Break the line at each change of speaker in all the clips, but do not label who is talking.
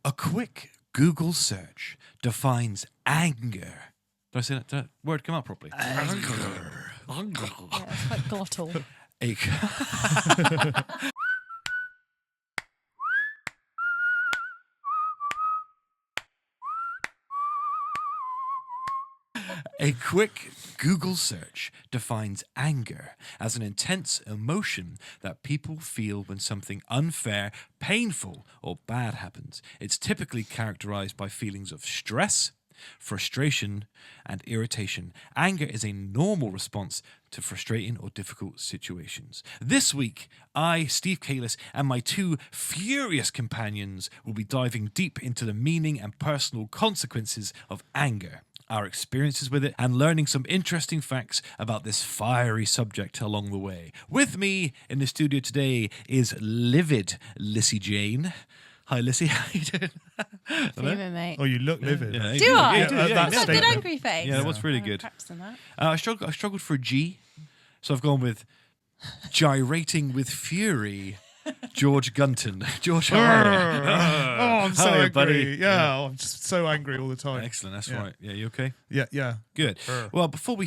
A quick Google search defines anger. Did I say that? Did that word come out properly? Anger.
Yeah, it's quite glottal.
A, a quick Google search defines anger as an intense emotion that people feel when something unfair, painful, or bad happens. It's typically characterized by feelings of stress, frustration, and irritation. Anger is a normal response to frustrating or difficult situations. This week, I, Steve Kalis, and my two furious companions will be diving deep into the meaning and personal consequences of anger, our experiences with it, and learning some interesting facts about this fiery subject along the way. With me in the studio today is livid Lissy Jane. Hi, Lissy. How you doing?
Fuming, mate.
Oh, you look livid.
Yeah,
Do I?
Yeah,
I've got a good
statement.
angry face.
Yeah, what's really
I'm
good.
practicing that.
I struggled for a G, so I've gone with gyrating with fury. George Gunton. George, how are you?
Oh, I'm so
Hiya,
angry.
buddy.
Yeah, I'm just so angry all the time.
Excellent, that's
Yeah.
right. Yeah, you okay?
Yeah.
Good. Well, before we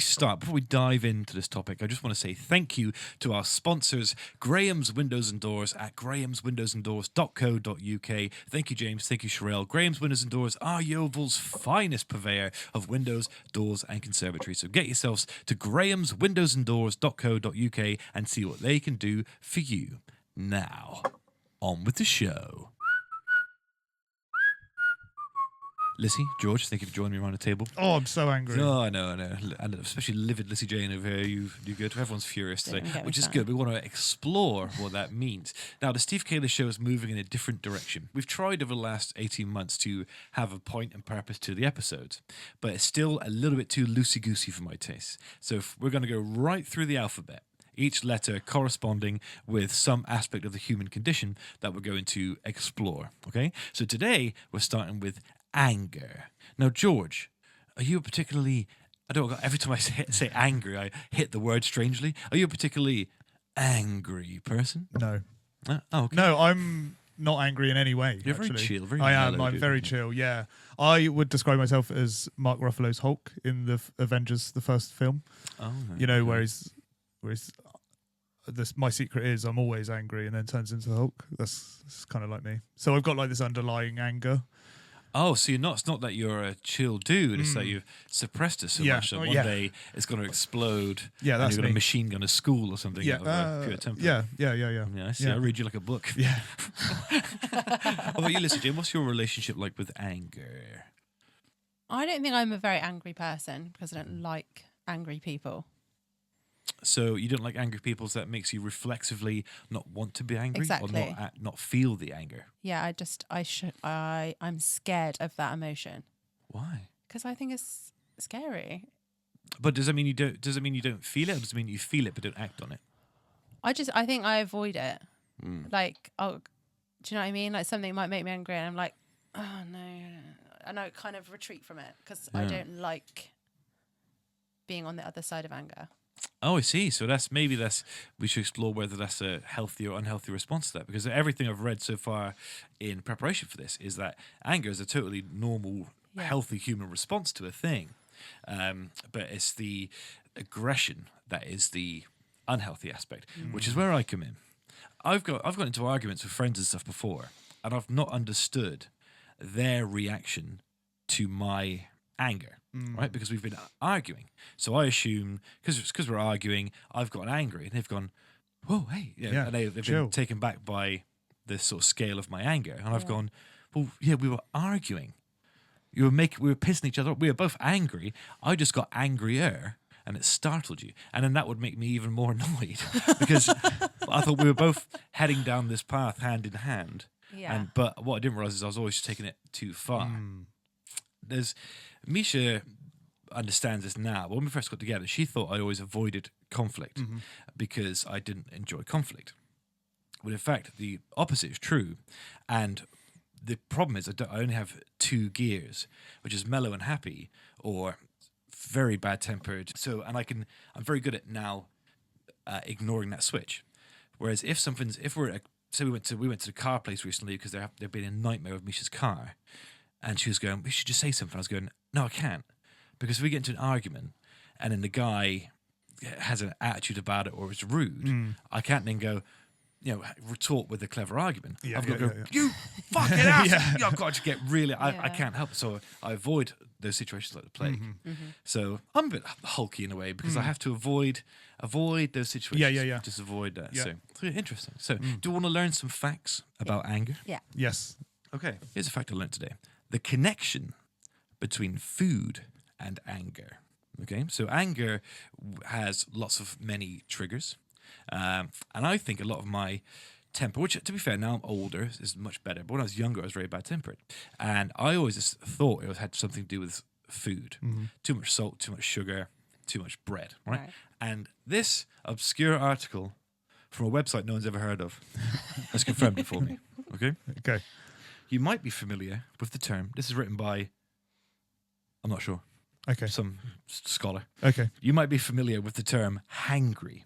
dive into this topic, I just want to say thank you to our sponsors, Graham's Windows and Doors at grahamswindowsanddoors.co.uk. Thank you, James. Thank you, Sherelle. Graham's Windows and Doors are Yeovil's finest purveyor of windows, doors, and conservatories. So get yourselves to grahamswindowsanddoors.co.uk and see what they can do for you. Now, on with the show. Lissy, George, thank you for joining me around the table.
Oh, I'm so angry.
Oh, I know. And especially livid Lissy Jane over here. You good. Everyone's furious today,
Don't get me
which is
started.
good. We want to explore what that means. Now, the Steve Kalis show is moving in a different direction. We've tried over the last 18 months to have a point and purpose to the episodes, but it's still a little bit too loosey-goosey for my taste. So if we're going to go right through the alphabet, each letter corresponding with some aspect of the human condition that we're going to explore. Okay? So today, we're starting with anger. Now, George, are you a particularly... every time I say angry, I hit the word strangely. Are you a particularly angry person?
No.
Oh, okay.
No, I'm not angry in any way.
You're very
actually.
chill, very
I am.
mellow,
I'm
dude.
very chill, yeah. I would describe myself as Mark Ruffalo's Hulk in the Avengers, the first film.
Oh,
You know, where he's my secret is I'm always angry and then turns into the Hulk. That's kind of like me. So I've got like this underlying anger.
Oh, so it's not that you're a chill dude. It's that you've suppressed it so
Yeah.
much that
Oh,
one
yeah.
day it's going to explode.
Yeah,
and
that's
you're going to
me.
machine gun a school or something.
Yeah,
out of a pure temper.
yeah.
Yeah, I see.
Yeah.
I read you like a book.
Yeah.
What about you, Lissy Jane? What's your relationship like with anger?
I don't think I'm a very angry person because I don't like angry people.
So you don't like angry people, so that makes you reflexively not want to be angry
Exactly.
or not feel the anger.
Yeah, I'm scared of that emotion
Why?
because I think it's scary.
But does that mean you don't? Does it mean you don't feel it, or does it mean you feel it but don't act on it?
I think I avoid it. Like, do you know what I mean? Like something might make me angry, and I'm like, oh no, and I kind of retreat from it because I don't like being on the other side of anger.
Oh, I see. So we should explore whether that's a healthy or unhealthy response to that. Because everything I've read so far in preparation for this is that anger is a totally normal,
Yeah.
healthy human response to a thing. But it's the aggression that is the unhealthy aspect, which is where I come in. I've got into arguments with friends and stuff before, and I've not understood their reaction to my anger, right? Because we've been arguing. So I assume, because we're arguing, I've gotten angry, and they've gone, whoa, hey.
Yeah,
and they've
chill.
been taken back by this sort of scale of my anger. And I've
Yeah.
gone, well, yeah, we were arguing. We were pissing each other up. We were both angry. I just got angrier, and it startled you. And then that would make me even more annoyed because I thought we were both heading down this path hand in hand.
Yeah.
But what I didn't realize is I was always just taking it too far. Misha understands this now. When we first got together, she thought I always avoided conflict because I didn't enjoy conflict. When in fact, the opposite is true. And the problem is I only have two gears, which is mellow and happy or very bad tempered. So, and I'm very good at now ignoring that switch. Whereas if we're so we went to the car place recently because there'd been a nightmare with Misha's car, and she was going, "We should just say something." I was going, "No, I can't," because if we get into an argument, and then the guy has an attitude about it or is rude, I can't then go, retort with a clever argument.
Yeah,
I've got
yeah,
to go,
yeah.
"You fucking ass!"
Yeah.
I've got to get really. I
Yeah.
can't help it, so I avoid those situations like the plague.
Mm-hmm.
So I'm a bit hulky in a way because I have to avoid those situations.
yeah.
Just avoid that.
Yeah.
So yeah, interesting. So do you want to learn some facts about anger?
Yeah.
Yes.
Okay. Here's a fact I learned today: the connection between food and anger. Okay, so anger has lots of many triggers, and I think a lot of my temper, which to be fair, now I'm older, is much better. But when I was younger, I was very bad tempered, and I always just thought it had something to do with food: too much salt, too much sugar, too much bread. Right?
Right.
And this obscure article from a website no one's ever heard of has confirmed it for me. Okay,
Okay.
you might be familiar with the term. This is written by, I'm not sure,
Okay.
some scholar.
Okay.
You might be familiar with the term hangry.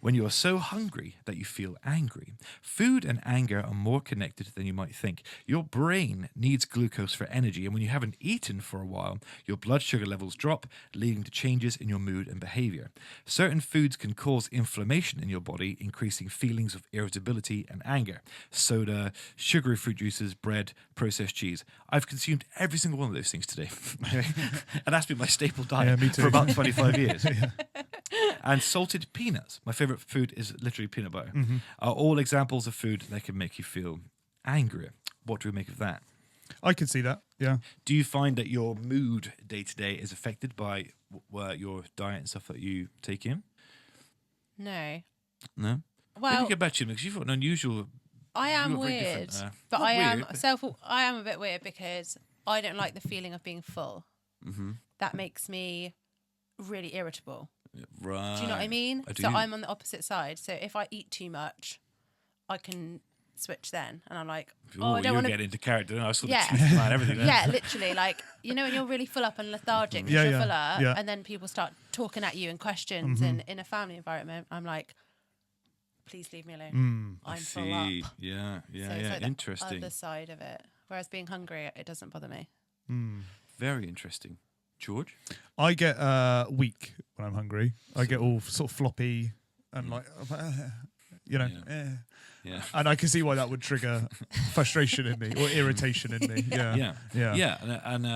When you are so hungry that you feel angry. Food and anger are more connected than you might think. Your brain needs glucose for energy, and when you haven't eaten for a while, your blood sugar levels drop, leading to changes in your mood and behavior. Certain foods can cause inflammation in your body, increasing feelings of irritability and anger. Soda, sugary fruit juices, bread, processed cheese. I've consumed every single one of those things today. And that's been my staple diet
Yeah, me too.
for about 25 years. And salted peanuts, my favorite food is literally peanut butter, are all examples of food that can make you feel angrier. What do we make of that?
I can see that. Yeah.
Do you find that your mood day to day is affected by your diet and stuff that you take in?
No.
No?
Well,
Let me get back to you because you've got an unusual.
I am
You're very
weird,
different,
but
not
I am
weird, but-
I am a bit weird because I don't like the feeling of being full.
Mm-hmm.
That makes me really irritable.
Right.
Do you know what I mean?
I do.
So I'm on the opposite side. So if I eat too much, I can switch then, and I'm like,
Ooh,
I don't
you're
want
getting into character. I sort of
Yeah.
choose plan everything. There.
Yeah, literally, like when you're really full up and lethargic, 'cause
Yeah,
you're
yeah,
fuller,
yeah.
and then people start talking at you and questions, and in a family environment, I'm like, please leave me alone. I'm full
See.
up.
Yeah, yeah,
So it's
yeah.
like the
Interesting.
other side of it. Whereas being hungry, it doesn't bother me.
Very interesting. George?
I get weak when I'm hungry. I get all sort of floppy and like,
Yeah. Yeah.
And I can see why that would trigger frustration in me or irritation in me. Yeah.
Yeah,
Yeah.
and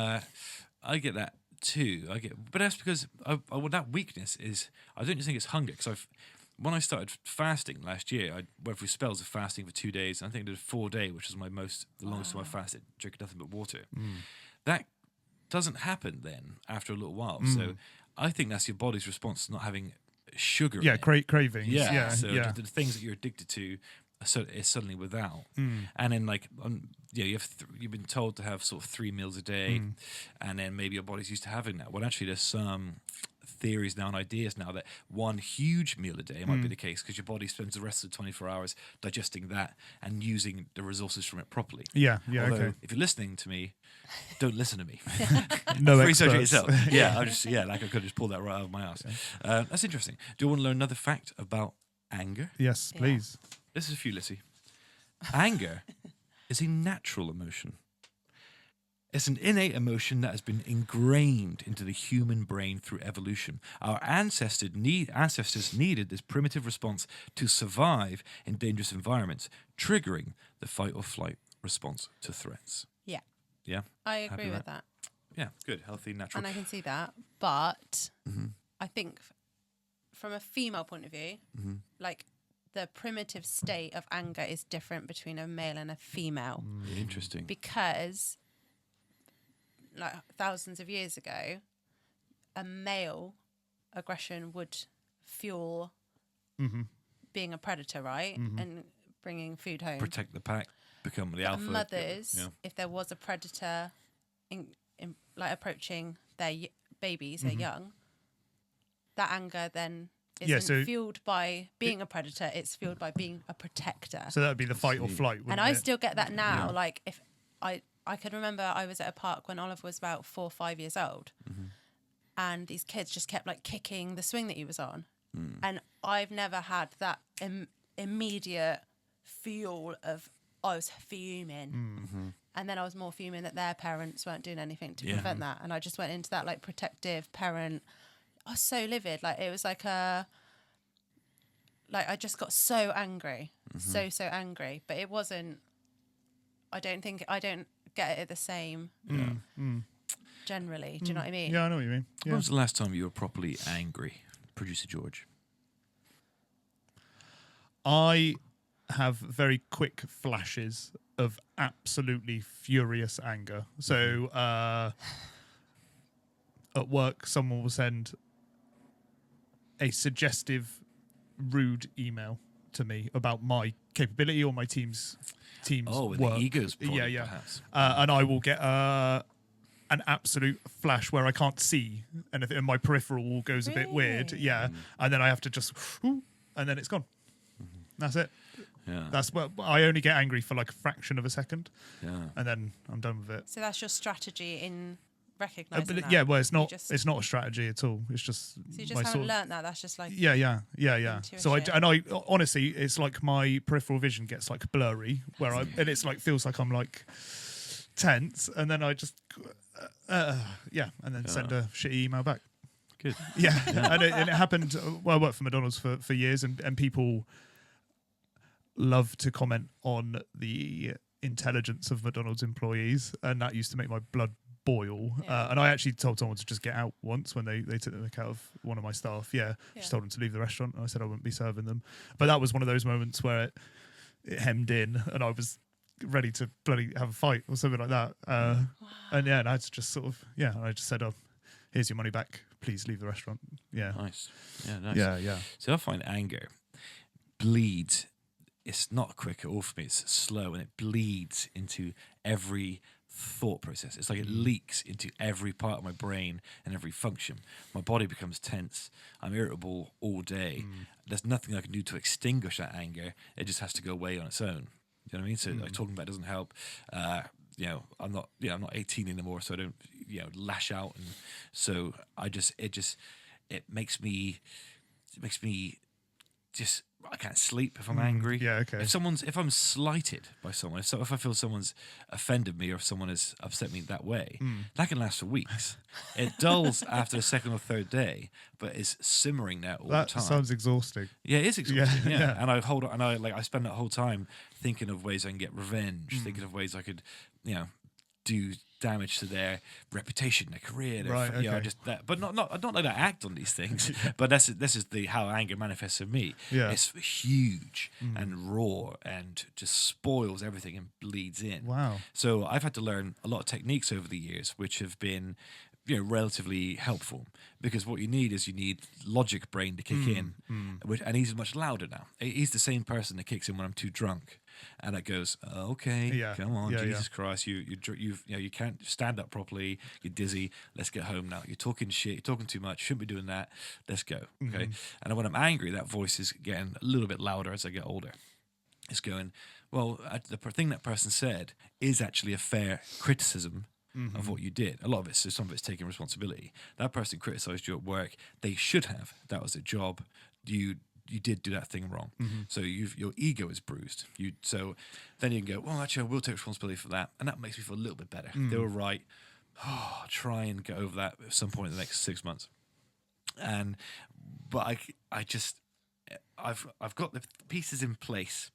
I get that too. But that's because well, that weakness is. I don't just think it's hunger because when I started fasting last year, I went through spells of fasting for 2 days. And I think I did a 4-day, which was the longest time I fasted, drinking nothing but water. That doesn't happen then after a little while. So I think that's your body's response to not having sugar.
Yeah.
in it.
Cravings.
Yeah.
Yeah.
So
yeah.
the things that you're addicted to is suddenly without. And then you've been told to have sort of 3 meals a day, and then maybe your body's used to having that. Well, actually, there's some theories now and ideas now that one huge meal a day might be the case because your body spends the rest of the 24 hours digesting that and using the resources from it properly.
Yeah. Yeah.
Although,
Okay.
if you're listening to me, don't listen to me.
No
Research it
experts.
yourself. Yeah, I could just pull that right out of my ass. That's interesting. Do you want to learn another fact about anger?
Yes,
Yeah.
please.
This is for you, Lissy. Anger is a natural emotion. It's an innate emotion that has been ingrained into the human brain through evolution. Our ancestors needed this primitive response to survive in dangerous environments, triggering the fight or flight response to threats.
Yeah,
Yeah?
I
Happy
agree
with
with that.
Yeah, good, healthy, natural.
And I can see that. But
Mm-hmm.
I think from a female point of view,
Mm-hmm.
like the primitive state of anger is different between a male and a female
Interesting.
because like thousands of years ago, a male aggression would fuel being a predator, right? And bringing food home.
Protect the pack, become the alpha.
Mothers,
Yeah.
if there was a predator in like approaching their babies, their young, that anger then isn't
Yeah, so
fueled by being a predator, it's fueled by being a protector.
So that would be the fight or flight.
And
wouldn't
I
it?
still get that now. Like if I could remember I was at a park when Oliver was about 4 or 5 years old, and these kids just kept like kicking the swing that he was on, and I've never had that immediate fuel of I was fuming. And then I was more fuming that their parents weren't doing anything to prevent that. And I just went into that like protective parent. I was so livid. Like it was like I just got so angry, so angry. But it wasn't. I don't get it the same. Generally, do you know what I mean?
Yeah, I know what you mean.
When
Yeah.
was the last time you were properly angry, Producer George?
I have very quick flashes of absolutely furious anger. So at work, someone will send a suggestive, rude email to me about my capability or my team's
with
work.
the egos, probably,
yeah, yeah.
perhaps.
And I will get an absolute flash where I can't see anything, and my peripheral goes a bit weird.
Really?
Yeah, and then I have to just, and then it's gone. That's it.
Yeah.
That's what I only get angry for like a fraction of a second,
Yeah.
and then I'm done with it.
So that's your strategy in recognizing
But
that.
yeah, well, it's not.
just-
It's not a strategy at all. It's just.
So you just
my
haven't
sort of-
learnt that. That's just like
Yeah. So
Intuition.
I honestly, it's like my peripheral vision gets like blurry, where and it's like feels like I'm like tense, and then I just, and then send a shitty email back.
Good.
Yeah, and it happened. Well, I worked for McDonald's for years, and people love to comment on the intelligence of McDonald's employees, and that used to make my blood boil.
Yeah.
And I actually told someone to just get out once when they took the mick out of one of my staff. Yeah, just told them to leave the restaurant, and I said I wouldn't be serving them. But that was one of those moments where it hemmed in, and I was ready to bloody have a fight or something like that. And I had to just sort of, I just said, oh, here's your money back. Please leave the restaurant. Yeah.
Nice. Yeah, nice.
Yeah.
So I find anger bleeds. It's not quick at all for me. It's slow, and it bleeds into every thought process. It's like it leaks into every part of my brain and every function. My body becomes tense. I'm irritable all day. There's nothing I can do to extinguish that anger. It just has to go away on its own. You know what I mean? So like talking about it doesn't help. I'm not 18 anymore, so I don't lash out, and so it makes me just I can't sleep if I'm angry.
Yeah, okay.
If I'm slighted by someone, if I feel someone's offended me or if someone has upset me that way, that can last for weeks. It dulls after the second or third day, but is simmering there all
That
the time.
sounds exhausting.
Yeah, it is exhausting.
Yeah,
Yeah,
yeah.
and I spend that whole time thinking of ways I can get revenge, thinking of ways I could, do damage to their reputation, their career,
Right, okay.
just that. But not like I act on these things. But this is how anger manifests in me.
Yeah.
It's huge and raw and just spoils everything and bleeds in.
Wow.
So I've had to learn a lot of techniques over the years, which have been, relatively helpful, because what you need logic brain to kick in, and he's much louder now. He's the same person that kicks in when I'm too drunk, and it goes, okay,
Yeah.
come on,
Yeah,
Jesus Christ, you can't stand up properly, you're dizzy. Let's get home now. You're talking shit. You're talking too much. Shouldn't be doing that. Let's go. Okay. And when I'm angry, that voice is getting a little bit louder as I get older. It's going, well, the thing that person said is actually a fair criticism of what you did. A lot of it, so some of it's taking responsibility. That person criticized you at work. They should have. That was their job. You did do that thing wrong. So your ego is bruised. So then you can go, well, actually, I will take responsibility for that, and that makes me feel a little bit better. They were right. I'll try and get over that at some point in the next 6 months. But I've got the pieces in place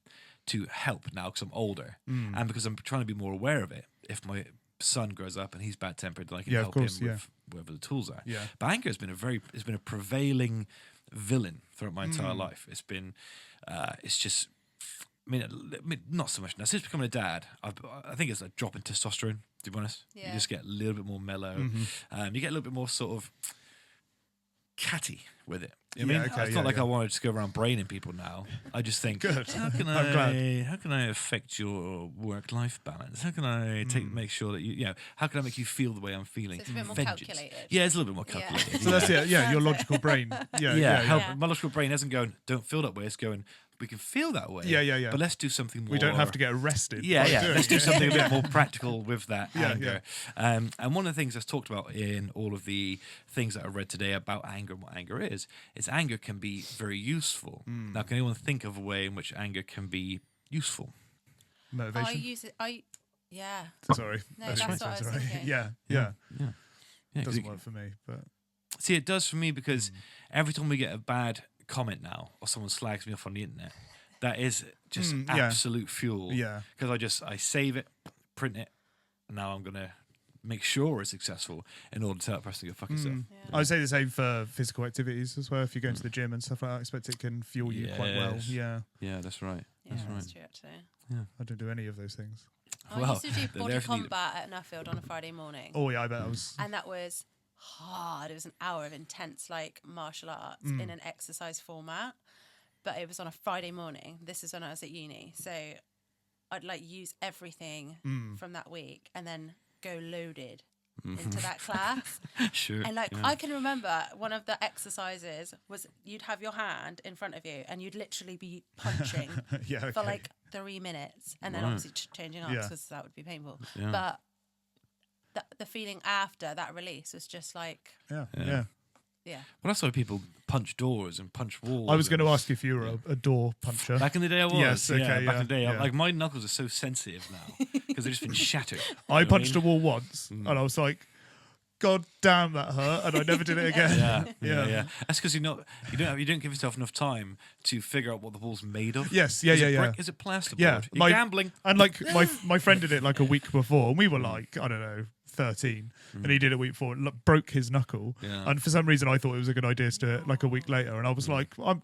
to help now because I'm older and because I'm trying to be more aware of it. If my son grows up and he's bad tempered, then I can
Yeah, of
help
course,
him
yeah.
with whatever the tools are.
Yeah.
But anger has been a prevailing villain throughout my entire life. It's been it's just not so much now. Since becoming a dad, I think it's a drop in testosterone, to be honest. You
Yeah.
just get a little bit more mellow. You get a little bit more sort of catty with it. You know what I
Yeah,
mean?
okay,
It's
yeah,
not like
yeah.
I want to just go around braining people now. I just think,
Good.
how can
I'm glad.
how can I affect your work-life balance? How can I make sure that how can I make you feel the way I'm feeling?
So it's a bit more
Vengeance.
calculated.
Yeah, it's a little bit more
Yeah.
calculated.
So that's it. Yeah, your
That's it.
logical brain. Yeah,
Yeah.
My logical brain isn't going, don't feel that way. It's going, we can feel that way.
Yeah.
But let's do something more.
We don't have to get arrested.
Yeah,
by
yeah.
doing
Let's do
it.
something a bit more practical with that
Yeah,
anger. And one of the things that's talked about in all of the things that I read today about anger and what anger is anger can be very useful. Now, can anyone think of a way in which anger can be useful?
I
Motivation.
use it. Yeah.
Sorry.
No, that's what I was
right.
thinking.
Yeah.
Yeah.
It doesn't work for me, but
See, it does for me because every time we get a bad comment now or someone slags me off on the internet, that is just absolute fuel.
yeah.
Because I save it, print it, and now I'm gonna make sure it's successful in order to tell that person to go fuck yourself.
Yeah.
I would say the same for physical activities as well. If you go into the gym and stuff like that, I expect it can fuel you quite well.
Yes.
Yeah.
Yeah, that's right.
Yeah,
That's right.
that's true actually.
I don't do any of those things.
I
Well,
used to do
they're
body
there if you need it.
combat at Nuffield on a Friday morning.
Oh yeah, I bet I was.
And that was hard. It was an hour of intense like martial arts in an exercise format. But it was on a Friday morning. This is when I was at uni. So I'd like use everything from that week and then go loaded into that class.
Sure.
And like
yeah.
I can remember one of the exercises was you'd have your hand in front of you and you'd literally be punching
Yeah. Okay.
for like 3 minutes and then
Right.
obviously changing arms
Yeah.
because that would be painful.
Yeah.
But the feeling after that release was just like,
yeah.
Yeah.
Yeah.
yeah.
Well, that's why people punch doors and punch walls.
I was going
and-
to ask if you were a door puncher.
Back in the day, I was.
Yes, okay,
back
yeah,
in the day,
yeah.
like my knuckles are so sensitive now because they've just been shattered.
I punched a
a
wall once, and I was like, "God damn, that hurt!" And I never did it again.
Yeah,
Yeah.
yeah. That's because you don't give yourself enough time to figure out what the wall's made of.
Yes, yeah,
Is
yeah,
it
yeah.
brick? Is it plasterboard?
Yeah,
You're gambling.
And like my friend did it like a week before, and we were like, I don't know, 13, and he did it a week before, broke his knuckle,
Yeah.
and for some reason I thought it was a good idea to do it like a week later, and I was like, I'm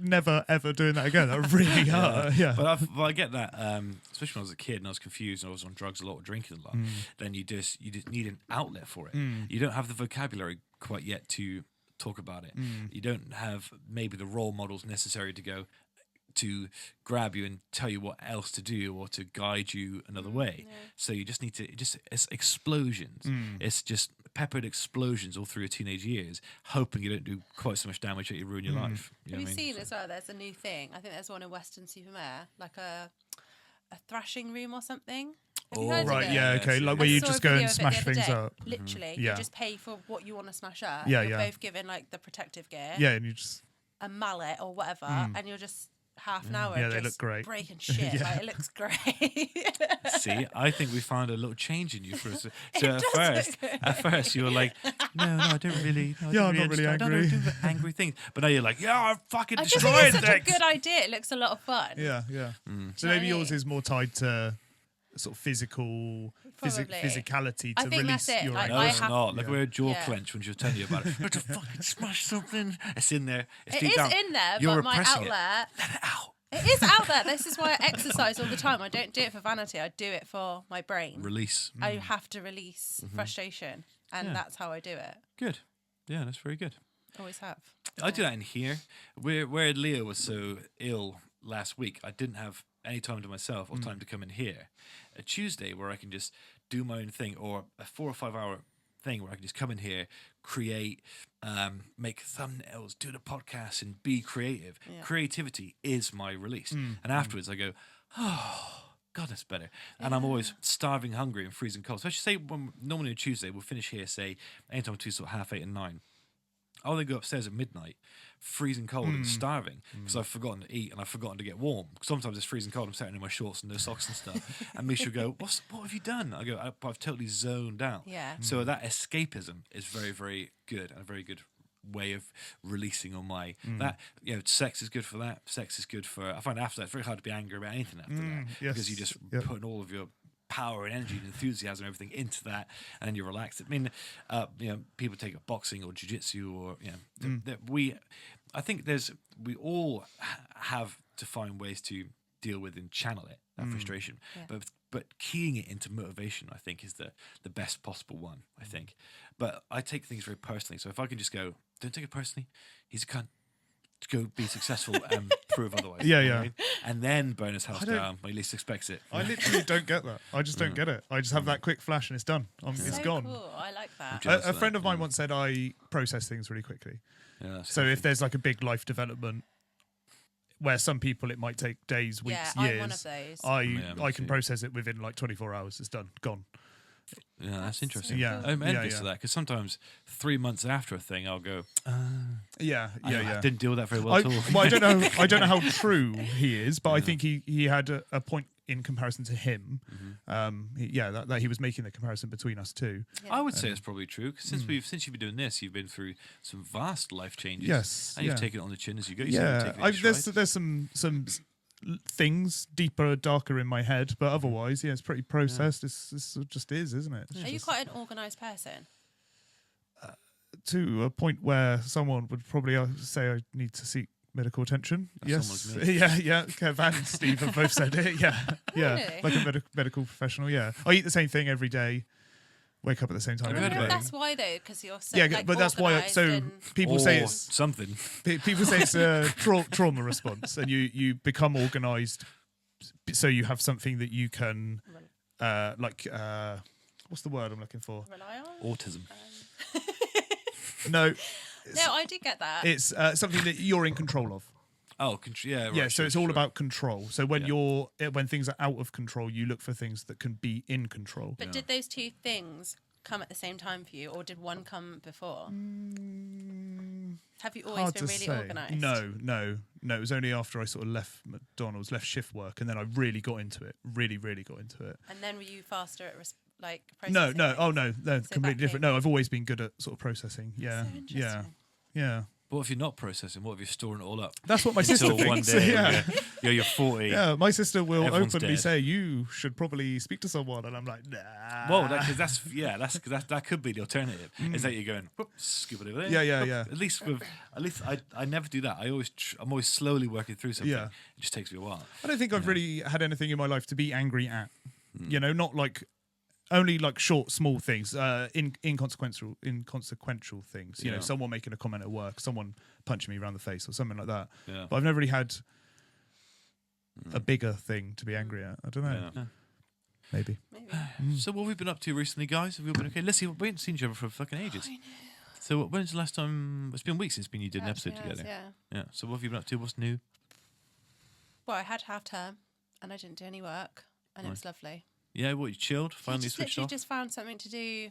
never ever doing that again. That really hurt. Yeah.
But I get that, especially when I was a kid and I was confused and I was on drugs a lot, drinking a lot. Then you just need an outlet for it. You don't have the vocabulary quite yet to talk about it. You don't have maybe the role models necessary to grab you and tell you what else to do or to guide you another way. So you just need to it's explosions. It's just peppered explosions all through your teenage years, hoping you don't do quite so much damage that you ruin your life. You know
Have you
what I mean?
seen as well? There's a new thing. I think there's one in Weston-super-Mare, like a thrashing room or something. Have you
Oh,
heard of
Right,
it?
yeah, okay, like
I
where you
saw a
just go
video
and
of it the
smash
other
things
day.
up.
Literally,
Yeah.
you just pay for what you want to smash up.
Yeah,
You're
yeah.
both given like the protective gear,
Yeah, and you just
a mallet or whatever, and you're just half an hour.
Yeah, they
just
look great.
Breaking shit.
Yeah.
Like, it looks great.
See, I think we found a little change in you for us. So
does
at first you were like, no, I don't really. No, I
Yeah,
don't
I'm not really
understand. I
angry."
don't do angry things. But now you're like, yeah, I'm fucking
I just think
destroying
it's such a
things.
good idea. It looks a lot of fun.
yeah. So
Do you know
maybe
what I
yours
mean?
is more tied to sort of physical
Probably.
physicality
I
to
think
release
that's it,
your
like,
No,
I
it's
have-
not. Look
Yeah.
where jaw
Yeah.
clenched when she was telling you about it. You have to fucking smash something. It's in there. It's
It
deep
is
down.
in there,
You're
but my
repressing it.
outlet.
Let it out.
It is out there. This is why I exercise all the time. I don't do it for vanity. I do it for my brain.
Release.
I have to release frustration, and
Yeah.
that's how I do it.
Good. Yeah, that's very good.
Always have.
I do that in here. Where Leo was so ill last week, I didn't have any time to myself or time to come in here. A Tuesday where I can just do my own thing, or a 4 or 5 hour thing where I can just come in here, create, make thumbnails, do the podcast, and be creative.
Yeah.
Creativity is my release, and afterwards I go, oh. God, that's better. And I'm always starving, hungry, and freezing cold. So I should say, normally on Tuesday, we'll finish here, say, anytime between sort of 8:30 and 9. I'll then go upstairs at midnight, freezing cold and starving because I've forgotten to eat and I've forgotten to get warm. Sometimes it's freezing cold. I'm sitting in my shorts and no socks and stuff. And Misha will go, what have you done? I go, I've totally zoned out.
Yeah.
So that escapism is very, very good and a very good way of releasing on my that sex is good for that. Sex is good for I find after that it's very hard to be angry about anything after that because you
yes,
just
yep.
putting all of your power and energy and enthusiasm and everything into that, and then you're relaxed. I mean, people take up boxing or jiu-jitsu or I think we all have to find ways to deal with and channel it, that frustration.
Yeah.
But keying it into motivation, I think, is the best possible one, I think. But I take things very personally. So if I can just go, don't take it personally, he's a cunt. Go be successful and prove otherwise.
Yeah,
you know
yeah.
what I mean? And then burn his house
I don't-
down when he least expects it.
I literally don't get that. I just don't get it. I just have that quick flash and it's done. It's
So
gone.
cool. I like that.
Jealous
A
of
friend
that,
of mine
yeah.
once said I process things really quickly.
Yeah, that's
So if
healthy.
there's like a big life development where some people it might take days, weeks,
Yeah,
years,
I'm one of those.
I
Yeah, me
I can
too.
process it within like 24 hours. It's done, gone.
Yeah, that's interesting.
Yeah.
I'm
Yeah,
envious
yeah.
of that because sometimes 3 months after a thing, I'll go,
Yeah,
I
yeah.
didn't deal with that very well
I,
at all.
well, I don't know how true he is, but I think he had a point in comparison to him. That he was making the comparison between us two.
I would say it's probably true because since you've been doing this, you've been through some vast life changes.
Yes,
and you've
yeah.
taken it on the chin as you go. You said you've
Yeah,
taken it in stride.
there's some things deeper, darker in my head, but otherwise, yeah, it's pretty processed. It's just is, isn't it? It's
Are you
just-
quite an organised person?
to a point where someone would probably say I need to seek medical attention.
That
Yes,
someone's me.
yeah. Kev and Steve have both said it. Yeah,
Really?
like a medical professional. Yeah, I eat the same thing every day. Wake up at the same time.
I've
every
heard
day.
about
That's why though, because you're so
Yeah,
like,
but that's why.
organised
So
and-
people say
Or
it's
something.
people say it's a trauma response, and you become organised, so you have something that you can what's the word I'm looking for?
rely on.
Autism.
No,
No, I do get that.
it's something that you're in control of.
Oh, yeah. Right,
Yeah, so
sure,
it's all
sure.
about control. So when
Yeah.
when things are out of control, you look for things that can be in control.
But did those two things come at the same time for you, or did one come before? Have you always
Hard
been
to
really
say.
organised?
No. It was only after I sort of left McDonald's, left shift work, and then I really got into it. Really got into it.
And then were you faster at
No,
processing
no.
things?
Oh no, completely
back
different.
in.
No, I've always been good at sort of processing. Yeah,
So
yeah,
interesting.
yeah.
What if you're not processing? What if you're storing it all up?
That's what my sister
Until one
thinks.
day,
yeah.
you're 40.
Yeah, my sister will
Everyone's
openly
dead.
say you should probably speak to someone, and I'm like, nah.
Well, that could be the alternative. Is that you're going, whoop, scoop it over there.
Yeah.
At least I never do that. I'm always slowly working through something.
Yeah.
It just takes me a while.
I don't think I've really had anything in my life to be angry at.
Hmm.
You know, not like only like short, small things, inconsequential things. You know,
Yeah.
someone making a comment at work, someone punching me around the face, or something like that.
Yeah.
But I've never really had a bigger thing to be angry at. I don't know.
Yeah.
Maybe.
Maybe.
So what have we been up to recently, guys? Have we been okay? Listen, we haven't seen each other for fucking ages. So when's the last time? It's been weeks since you did an episode
Actually has,
together.
Yeah.
Yeah. So what have you been up to? What's new?
Well, I had half term, and I didn't do any work, and it was lovely.
Yeah. What, you chilled? Finally
just
switched
literally
off?
just found something to do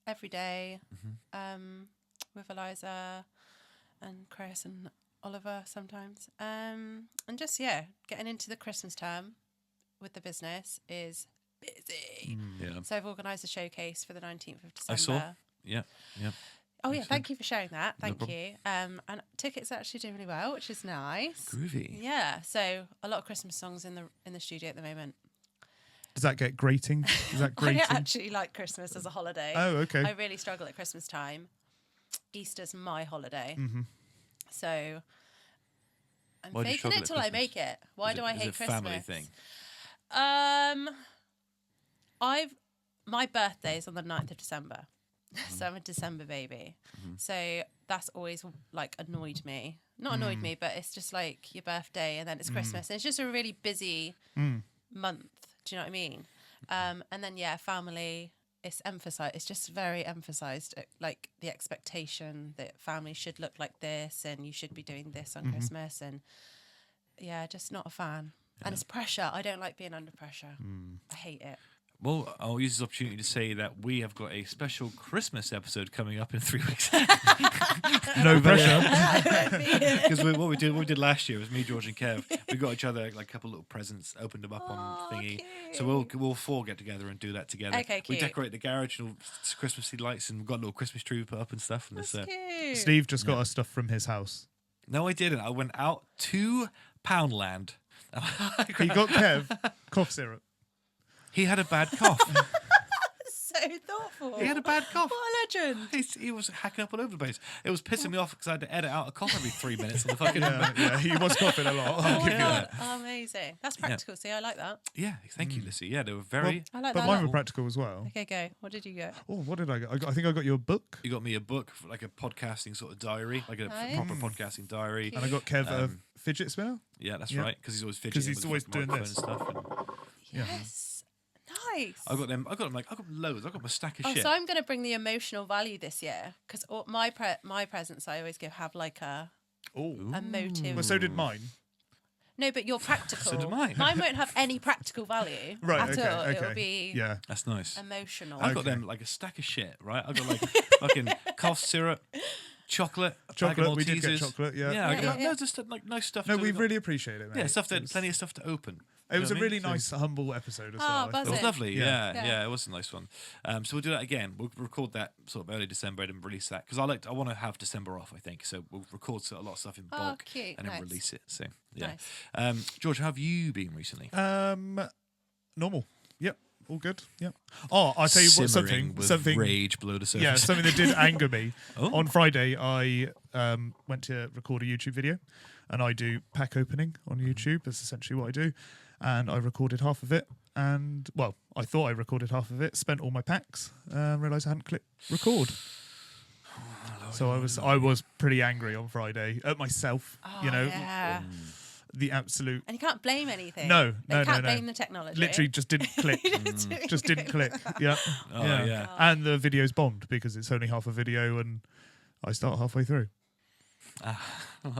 every day,
Mm-hmm.
with Eliza and Chris and Oliver sometimes, and just getting into the Christmas term with the business is busy.
Yeah.
So I've organised a showcase for the 19th of December.
I saw. Yeah. Yeah.
Oh yeah, thank you for sharing that.
No
Thank
problem.
you. And tickets are actually doing really well, which is nice.
Groovy.
Yeah, so a lot of Christmas songs in the studio at the moment.
Does that get grating? Is that
I
grating?
actually like Christmas as a holiday.
Oh, okay.
I really struggle at Christmas time. Easter's my holiday.
Mm-hmm.
So I'm
Why do you
faking
struggle
it
at
till I
Christmas?
make it. Why do I
Is
hate
it a
Christmas?
family thing?
My birthday is on the 9th of December.
Mm-hmm.
So I'm a December baby. So that's always like annoyed me. Not annoyed me, but it's just like your birthday and then it's Christmas. And it's just a really busy month. Do you know what I mean? And then family, it's emphasized. It's just very emphasized, like the expectation that family should look like this and you should be doing this on Christmas. And just not a fan. And it's pressure. I don't like being under pressure. I hate it.
Well, I'll use this opportunity to say that we have got a special Christmas episode coming up in 3 weeks.
No pressure.
Because what we did last year was me, George, and Kev. We got each other like a couple little presents, opened them up on thingy. So we'll four get together and do that together.
Okay,
We
cute.
decorate the garage and all Christmassy lights, and we've got a little Christmas tree put up and stuff. And
That's
it's,
cute.
Steve just got us stuff from his house.
no, I didn't. I went out to Poundland.
He got Kev cough syrup.
He had a bad cough.
So thoughtful.
He had a bad cough.
What a legend.
He was hacking up all over the place. It was pissing me off because I had to edit out a cough every 3 minutes on the fucking.
Yeah, he was coughing a lot. I'll give you that.
Amazing. That's practical. See, I like that.
Yeah, thank you, Lissy. Yeah, they were very.
I like
But
that.
mine
a
were
lot.
practical as well.
Okay, go. What did you get?
Oh, what did I get? I think I got you a book,
You got me a book, like a podcasting sort of diary, like a
Nice.
proper podcasting diary.
and I got Kev a
Um,
fidget spinner.
Yeah, that's
Yeah.
right, because he's always
'Cause
fidgeting.
he's
with the
always
fucking
doing
microphone
this.
and stuff.
Yes. Nice.
I got them. I got loads. I got my stack of shit.
So I'm going to bring the emotional value this year because my presents I always give have like a
Oh,
motive.
well, so did mine.
No, but you're practical.
So do mine.
Mine won't have any practical value
Right.
at
Okay.
all.
Okay.
It'll be
Yeah.
That's nice.
emotional.
I've got
Okay.
them like a stack of shit, right? I've got like fucking cough syrup, chocolate, a bag of
Chocolate. We did get
Maltesers.
chocolate. Yeah.
Yeah, I
Yeah,
got
yeah.
loads of stuff, like nice stuff.
No,
to-
we really appreciate it, mate.
yeah, stuff
It
that
was-
plenty of stuff to open.
It was
You
a
know what I
really
mean? So-
nice, humble episode as
Oh,
well. I
It
buzzing.
was
thought.
lovely,
Yeah.
yeah, it was a nice one. So we'll do that again. We'll record that sort of early December and release that because I want to have December off. I think so. We'll record a lot of stuff in
Oh,
bulk
cute.
and then
Nice.
release it. So yeah,
Nice.
George, how have you been recently?
Normal. Yep. All good. Yep. Oh, I'll tell you what.
Simmering with
Something.
rage below the surface.
Yeah, something that did anger me.
Oh.
On Friday, I went to record a YouTube video, and I do pack opening on YouTube. That's essentially what I do. And I recorded half of it, and well, I thought I recorded half of it. Spent all my packs, realised I hadn't clicked record. So I was pretty angry on Friday at myself.
Oh,
You know,
yeah.
the absolute
And you can't blame anything.
No,
You
no,
can't
no.
blame the technology.
literally just didn't click. Just didn't click. Yeah.
Oh,
yeah.
yeah.
And the video's bombed because it's only half a video and I start halfway through.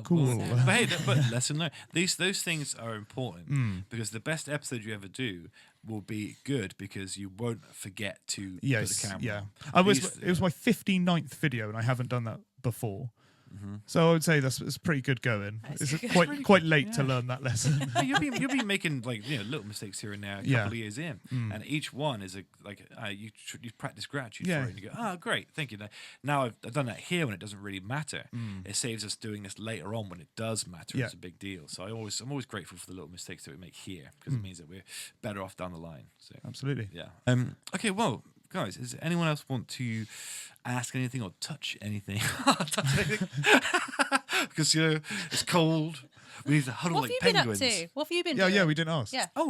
Cool.
But hey, but lesson learned. Those things are important because the best episode you ever do will be good because you won't forget to put
Yes.
the camera
Yeah.
on.
It was my 59th video and I haven't done that before. So I would say it's pretty good going.
That's
It's
good.
quite late to
yeah.
learn that lesson.
You'll be making like little mistakes here and there a couple
Yeah.
of years in, and each one is you practice gratitude
Yeah.
for it, and you go, oh great, thank you. Now I've done that here when it doesn't really matter. It saves us doing this later on when it does matter.
Yeah.
It's a big deal. So I'm always grateful for the little mistakes that we make here because it means that we're better off down the line. So
Absolutely.
yeah. Okay. Well, guys, does anyone else want to ask anything or touch anything? Touch anything? Because it's cold. We need to huddle
What
like
have you
penguins.
been up to? What have you been
Yeah,
doing?
yeah, we didn't ask.
Yeah.
Oh,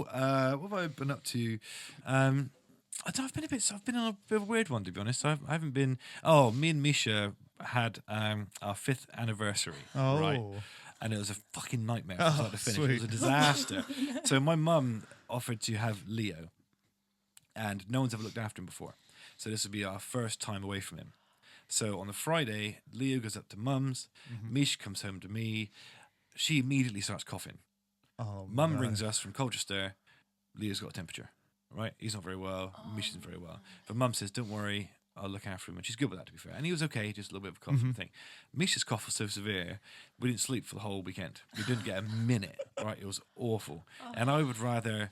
what have I been up to? I've been on a bit of a weird one to be honest. I haven't been. Oh, me and Misha had our 5th anniversary.
Oh.
Right. And it was a fucking nightmare from start to finish. It was a
sweet.
disaster. So my mum offered to have Leo, and no one's ever looked after him before. So this would be our first time away from him. So on the Friday, Leo goes up to mum's. Misha comes home to me. She immediately starts coughing.
Oh,
Mum
no.
rings us from Colchester. Leo's got a temperature, right? He's not very well. Misha's not very well. But Mum says, don't worry, I'll look after him. And she's good with that, to be fair. And he was okay, just a little bit of a cough thing. Misha's cough was so severe, we didn't sleep for the whole weekend. We didn't get a minute, right? It was awful. And I would rather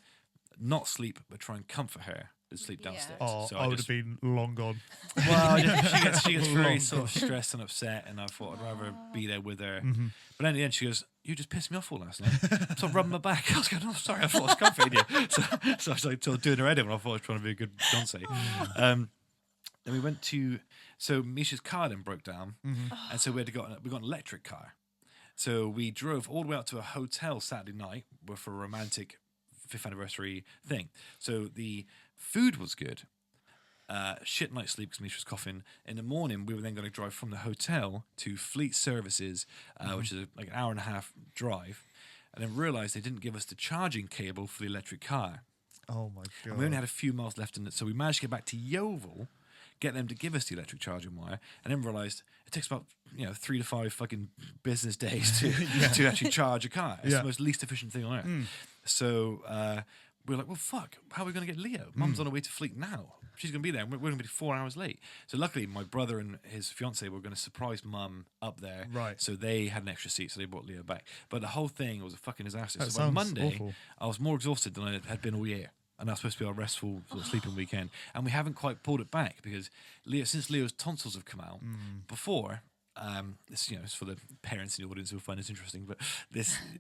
not sleep, but try and comfort her than sleep
Yeah.
downstairs.
Oh,
So
I would
just-
have been long gone.
well, she gets very
Long
sort of stressed and upset, and I thought I'd rather be there with her.
Mm-hmm.
But then in the end, she goes, "You just pissed me off all last night." So I rubbed my back. I was going, "Oh, sorry, I thought I was comforting you." So I was like doing her head in when I thought I was trying to be a good Beyonce. Then we went to Misha's car then broke down, and so we got an electric car. So we drove all the way out to a hotel Saturday night for a romantic 5th anniversary thing. So the food was good. Shit night's sleep because Misha was coughing. In the morning, we were then going to drive from the hotel to Fleet Services, which is like an hour and a half drive, and then realised they didn't give us the charging cable for the electric car.
Oh my god.
And we only had a few miles left in it, so we managed to get back to Yeovil, get them to give us the electric charging wire, and then realised it takes about 3 to 5 fucking business days to actually charge a car. It's
Yeah.
the most least efficient thing on earth. So we were like, well, fuck, how are we going to get Leo? Mum's on her way to Fleet now. She's going to be there. And we're going to be 4 hours late. So luckily, my brother and his fiance were going to surprise Mum up there.
Right.
So they had an extra seat, so they brought Leo back. But the whole thing was a fucking disaster.
That
So by
sounds
Monday,
awful.
I was more exhausted than I had been all year. And that was supposed to be our restful sort of sleeping weekend. And we haven't quite pulled it back because since Leo's tonsils have come out, before, this it's for the parents in the audience who will find this interesting, but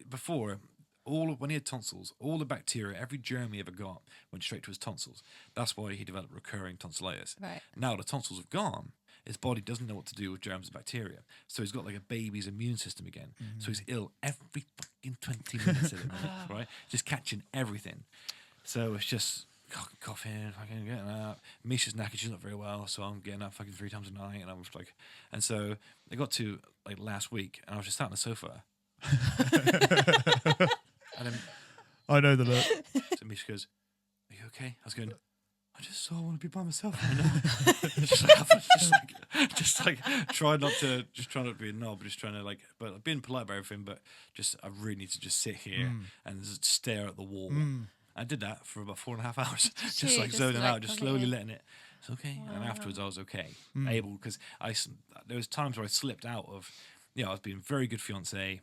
before, when he had tonsils, all the bacteria, every germ he ever got went straight to his tonsils. That's why he developed recurring tonsillitis.
Right.
Now the tonsils have gone, his body doesn't know what to do with germs and bacteria. So he's got like a baby's immune system again. So he's ill every fucking 20 minutes at the minute, right? Just catching everything. So it's just coughing, fucking getting up. Misha's knackered, she's not very well, so I'm getting up fucking 3 times a night, and I'm just like, and so I got to like last week, and I was just sat on the sofa, and then
I know the look.
so Misha goes, "Are you okay?" I was going, I just want to be by myself right now. just like try not to be a knob, just trying to like, but being polite about everything. But just I really need to just sit here and just stare at the wall. I did that for about 4.5 hours, just like zoning out, just slowly letting it. It's okay, and afterwards I was okay, able because there was times where I slipped out of. I was being a very good fiance,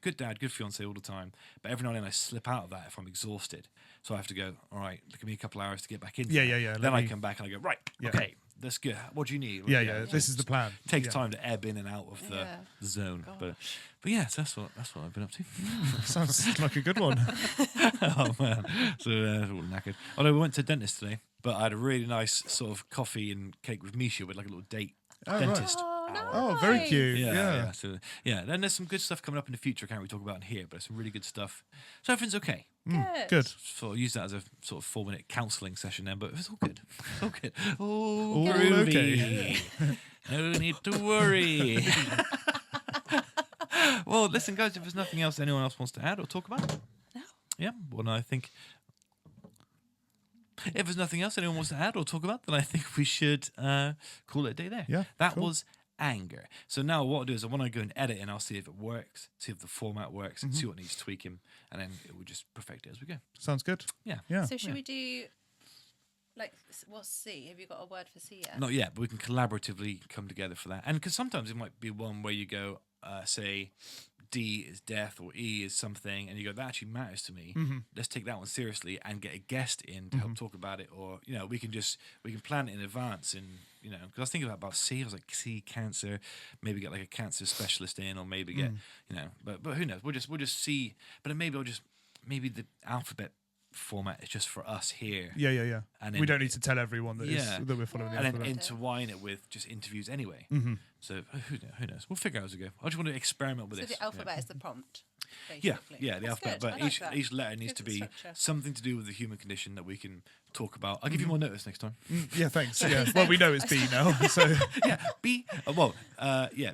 good dad, good fiance all the time. But every now and then I slip out of that if I'm exhausted. So I have to go, all right, give me a couple hours to get back into it. Then I come back and I go, right, okay, that's good. What do you need?
This is the plan.
Takes time to ebb in and out of the zone. But yes, that's what I've been up to.
Sounds like a good one.
Oh, man. So all knackered. Although we went to the dentist today, but I had a really nice sort of coffee and cake with Misha with like a little date dentist.
Right.
Oh, very cute.
Yeah. So, then there's some good stuff coming up in the future. I can't really talk about in here, but some really good stuff. So everything's okay.
Good.
So I'll use that as a sort of 4-minute counselling session then, but it's all good. It's all good. Oh,
All
groovy. No need to worry. Well, listen, guys, if there's nothing else anyone else wants to add or talk about.
No.
Yeah, well, I think if there's nothing else anyone wants to add or talk about, then I think we should call it a day there.
Yeah,
That
cool.
was anger. So now what I'll do is I want to go and edit and I'll see if it works, see if the format works, see what needs tweaking, and then it will just perfect it as we go.
Sounds good.
Yeah.
So should we do like what's C? Have you got a word for C yet?
Not yet, but we can collaboratively come together for that. And because sometimes it might be one where you go, say, D is death or E is something, and you go, that actually matters to me. Let's take that one seriously and get a guest in to help talk about it. Or, we can plan it in advance. And, because I was thinking about C, I was like, C, cancer, maybe get like a cancer specialist in, or maybe get, but who knows? We'll just see. But then maybe the alphabet format is just for us here.
Yeah.
And
We don't need to tell everyone that,
Yeah.
that we're following the
And then
alphabet.
intertwine it with just interviews anyway. So who knows? We'll figure out as we go. I just want to experiment with
So
this.
the alphabet is the prompt.
Yeah,
Basically.
the
That's
alphabet.
good. I
But
like that.
each letter needs
Good
to be
structure.
something to do with the human condition that we can talk about. I'll give you more notice next time.
Yeah, thanks. Yeah. Well, we know it's B now. So
Yeah, B.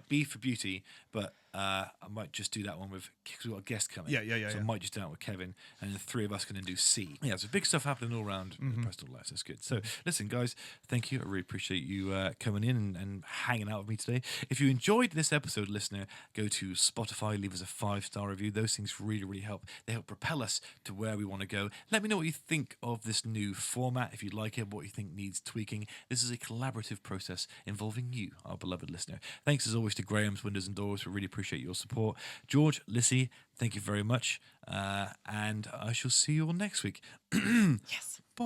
B for beauty. But I might just do that one with because we've got a guest coming.
Yeah.
So I might just do that with Kevin, and the three of us can then do C. Yeah, so big stuff happening all around the Bristol Lights. That's good. So listen, guys, thank you. I really appreciate you coming in and hanging out with me today. If you enjoyed this episode, listener, go to Spotify, leave us a 5-star review. Those things really, really help. They help propel us to where we want to go. Let me know what you think of this new format, if you like it, what you think needs tweaking. This is a collaborative process involving you, our beloved listener. Thanks as always to Graham's Windows and Doors. We really appreciate your support. George, Lissy, thank you very much. And I shall see you all next week.
Yes.
Bye.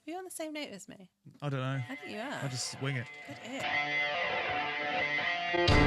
Are you on the same note as me?
I don't know.
I think you are.
I just wing it.
Good ear.